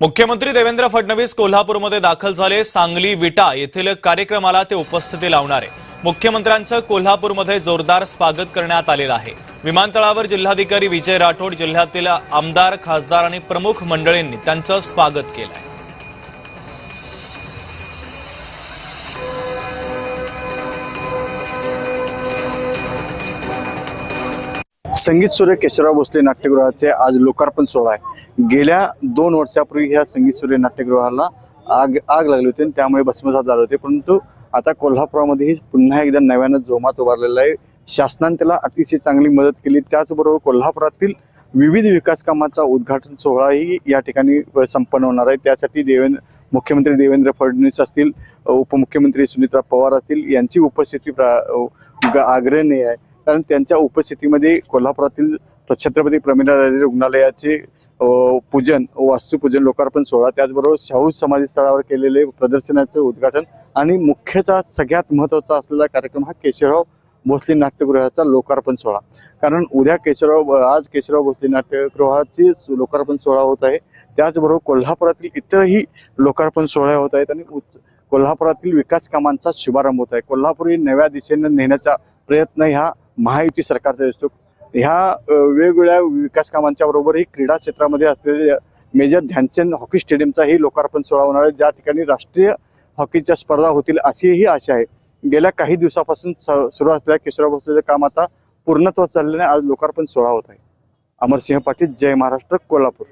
मुख्यमंत्री देवेंद्र फडणवीस कोल्हापूरमध्ये दाखल झाले। सांगली विटा येथील कार्यक्रमाला ते उपस्थिती लावणार आहे। मुख्यमंत्र्यांचं कोल्हापूरमध्ये जोरदार स्वागत करण्यात आलेलं आहे। विमानतळावर जिल्हाधिकारी विजय राठोड, जिल्ह्यातील आमदार, खासदार आणि प्रमुख मंडळींनी त्यांचं स्वागत केलं। संगीत सूर्य केशवराव भोसले नाट्यगृहाचे आज लोकार्पण सोहळा आहे। गेल्या 2 वर्षापूर्वी ह्या संगीत सूर्य नाट्यगृहाला आग लागली होती आणि त्यामुळे भस्मसात झाले होते, परंतु आता कोल्हापुरामध्ये पुन्हा एकदा नव्यानं जोमात उभारलेला आहे। शासनाने त्याला अतिशय चांगली मदत केली। त्याचबरोबर कोल्हापुरातील विविध विकास कामांचा उद्घाटन सोहळाही या ठिकाणी संपन्न होणार आहे। त्यासाठी मुख्यमंत्री देवेंद्र फडणवीस असतील, उपमुख्यमंत्री सुनीता पवार असतील यांची उपस्थिती आग्रहणीय आहे, कारण त्यांच्या उपस्थितीमध्ये कोल्हापुरातील छत्रपती प्रमिलाराजे रुग्णालयाचे पूजन, वास्तुपूजन, लोकार्पण सोहळा, त्याचबरोबर शाहू समाधी स्थळावर केलेले प्रदर्शनाचे उद्घाटन आणि मुख्यतः सगळ्यात महत्त्वाचा असलेला कार्यक्रम हा केशवराव भोसले नाट्यगृहाचा लोकार्पण सोहळा। कारण उद्या आज केशवराव भोसले नाट्यगृहाचे लोकार्पण सोहळा होत आहे। त्याचबरोबर कोल्हापुरातील इतरही लोकार्पण सोहळे होत आहेत आणि कोल्हापुरातील विकास कामांचा शुभारंभ होत आहे। कोल्हापूर नव्या दिशेने नेण्याचा प्रयत्न ह्या महायुती सरकारचा असतो। ह्या वेगवेगळ्या विकास कामांच्या बरोबरही क्रीडा क्षेत्रामध्ये असलेले मेजर ध्यानचंद हॉकी स्टेडियमचाही लोकार्पण सोहळा होणार आहे, ज्या ठिकाणी राष्ट्रीय हॉकीच्या स्पर्धा होतील अशीही आशा आहे। गेल्या काही दिवसापासून सुरू असलेल्या केशवराव भोसलेचं काम आता पूर्णत्वास चाललेलं आहे। आज लोकार्पण सोहळा होत आहे। अमरसिंह पाटील, जय महाराष्ट्र, कोल्हापूर।